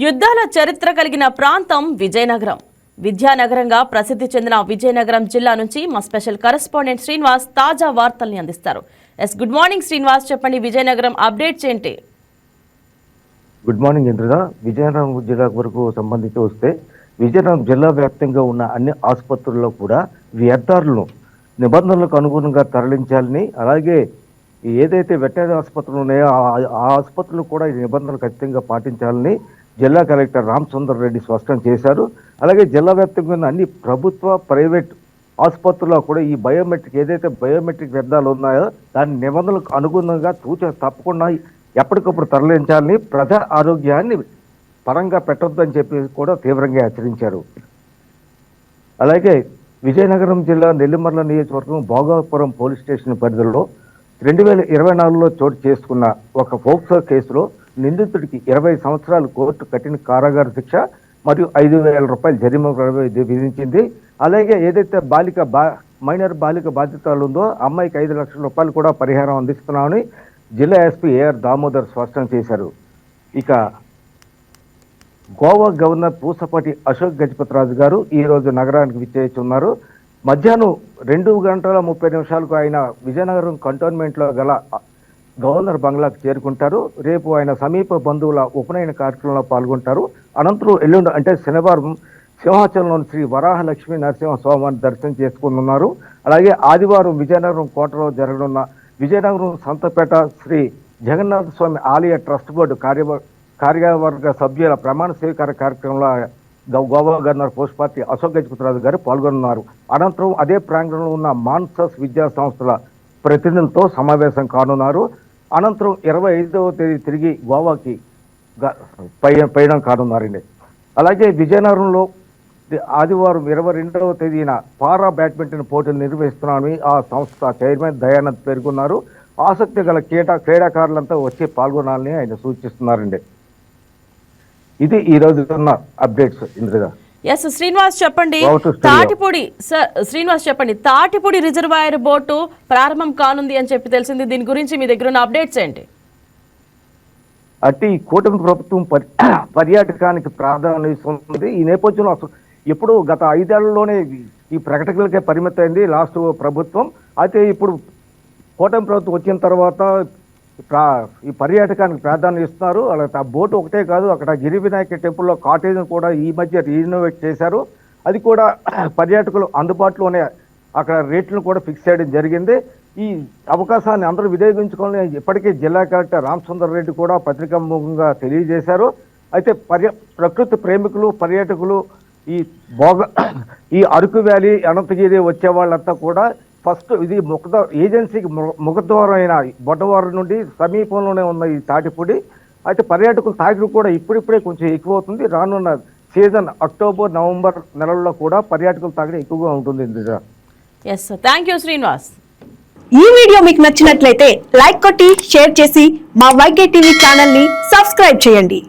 యుద్ధాల చరిత్ర కలిగిన ప్రాంతం విజయనగరం. విద్యానగరంగా ప్రసిద్ధి చెందిన విజయనగరం జిల్లా నుంచి మా స్పెషల్ కరెస్పాండెంట్ శ్రీనివాస్ తాజా వార్తల్ని అందిస్తారు. గుడ్ మార్నింగ్ శ్రీనివాస్, చెప్పండి విజయనగరం అప్డేట్స్ ఏంటి? గుడ్ మార్నింగ్ ఇంద్రదా. విజయనగరం జిల్లా వరకు సంబంధించి వస్తే విజయనగరం జిల్లా వ్యాప్తంగా ఉన్న అన్ని ఆసుపత్రుల్లో కూడా వ్యర్థాలను నిబంధనలకు అనుగుణంగా తరలించాలని, అలాగే ఏదైతే వెటనరీ ఆసుపత్రులు ఉన్నాయో ఆ ఆసుపత్రులు కూడా ఈ నిబంధనలు ఖచ్చితంగా పాటించాలని జిల్లా కలెక్టర్ రామచంద్ర రెడ్డి స్పష్టం చేశారు. అలాగే జిల్లా వ్యాప్తంగా ఉన్న అన్ని ప్రభుత్వ ప్రైవేట్ ఆసుపత్రుల్లో కూడా ఈ ఏదైతే బయోమెట్రిక్ వ్యర్థాలు ఉన్నాయో దాని నిబంధనలకు అనుగుణంగా తప్పకుండా ఎప్పటికప్పుడు తరలించాలని, ప్రజా ఆరోగ్యాన్ని పరంగా పెట్టొద్దని చెప్పి కూడా తీవ్రంగా హెచ్చరించారు. అలాగే విజయనగరం జిల్లా నెల్లిమర్ల నియోజకవర్గం భోగాపురం పోలీస్ స్టేషన్ పరిధిలో 2024లో చోటు చేసుకున్న ఒక పోక్సో కేసులో నిందితుడికి 20 సంవత్సరాలు కోర్టు కఠిన కారాగార శిక్ష మరియు 5,000 రూపాయల జరిమానా విధించింది. అలాగే ఏదైతే మైనర్ బాలిక బాధితులు ఉందో అమ్మాయికి 5 లక్షల రూపాయలు కూడా పరిహారం అందిస్తున్నామని జిల్లా ఎస్పీ ఏఆర్ దామోదర్ స్పష్టం చేశారు. ఇక గోవా గవర్నర్ పూసపాటి అశోక్ గజపతిరాజు గారు ఈరోజు నగరానికి విచ్చేస్తున్నారు. మధ్యాహ్నం 2:30 ఆయన విజయనగరం కంటోన్మెంట్లో గల గవర్నర్ బంగ్లాకు చేరుకుంటారు. రేపు ఆయన సమీప బంధువుల ఉపనయన కార్యక్రమంలో పాల్గొంటారు. అనంతరం ఎల్లుండి అంటే శనివారం సింహాచలంలోని శ్రీ వరాహ లక్ష్మీ నరసింహ స్వామిని దర్శనం చేసుకున్నారు. అలాగే ఆదివారం విజయనగరం కోటలో జరగనున్న విజయనగరం సంతపేట శ్రీ జగన్నాథ స్వామి ఆలయ ట్రస్ట్ బోర్డు కార్యవర్గ సభ్యుల ప్రమాణ స్వీకార కార్యక్రమంలో గోవా గవర్నర్ పూసపాటి అశోక్ గజపతిరాజు గారు పాల్గొన్నారు. అనంతరం అదే ప్రాంగణంలో ఉన్న మాన్సస్ విద్యా సంస్థల ప్రతినిధులతో సమావేశం కానున్నారు. అనంతరం 25వ తేదీ తిరిగి గోవాకి పయనం కానున్నారండి. అలాగే విజయనగరంలో ఆదివారం 22వ తేదీన పారా బ్యాడ్మింటన్ పోటీలు నిర్వహిస్తున్నామని ఆ సంస్థ చైర్మన్ దయానంద్ పేర్కొన్నారు. ఆసక్తి గల క్రీడాకారులంతా వచ్చి పాల్గొనాలని ఆయన సూచిస్తున్నారండి. ఇది ఈ రోజు ఉన్న అప్డేట్స్ ఇంద్రగా. శ్రీనివాస్ చెప్పండి, తాటిపూడి రిజర్వాయర్ బోటు ప్రారంభం కానుంది అని చెప్పి తెలిసింది. దీని గురించి మీ దగ్గర ఉన్న అప్డేట్స్ ఏంటి? అట్టి కూటమి ప్రభుత్వం పర్యాటకానికి ప్రాధాన్యత ఇస్తుంది. ఈ నేపథ్యంలో అసలు ఎప్పుడు గత 5 ఏళ్లలోనే ఈ ప్రకటనలకే పరిమితమైంది లాస్ట్ ప్రభుత్వం. అయితే ఇప్పుడు కూటమి ప్రభుత్వం వచ్చిన తర్వాత ఈ పర్యాటకానికి ప్రాధాన్యత ఇస్తున్నారు. అలాగే ఆ బోటు ఒకటే కాదు, అక్కడ గిరి వినాయక టెంపుల్లో కాటేజ్ కూడా ఈ మధ్య రీనోవేట్ చేశారు. అది కూడా పర్యాటకులు అందుబాటులోనే అక్కడ రేట్లను కూడా ఫిక్స్ చేయడం జరిగింది. ఈ అవకాశాన్ని అందరూ వినియోగించుకోవాలని ఇప్పటికే జిల్లా కలెక్టర్ రామచంద్ర రెడ్డి కూడా పత్రికాముఖంగా తెలియజేశారు. అయితే ప్రకృతి ప్రేమికులు పర్యాటకులు ఈ అరకు వ్యాలీ అనంతగిరి వచ్చే వాళ్ళంతా కూడా ఫస్ట్ ఇది ఏజెన్సీకి ముఖద్వారం అయిన బొడ్డవారం నుండి సమీపంలోనే ఉన్న ఈ తాటిపూడి. అయితే పర్యాటకుల తాకిడి కూడా ఇప్పుడిప్పుడే కొంచెం ఎక్కువ అవుతుంది. రానున్న సీజన్ అక్టోబర్ నవంబర్ నెలల్లో కూడా పర్యాటకుల తాకిడి ఎక్కువగా ఉంటుంది. Thank you Srinivas. ఈ వీడియో మీకు నచ్చినట్లయితే లైక్ కొట్టి షేర్ చేసి మా వైకే టీవీ ఛానల్ ని సబ్స్క్రైబ్ చేయండి.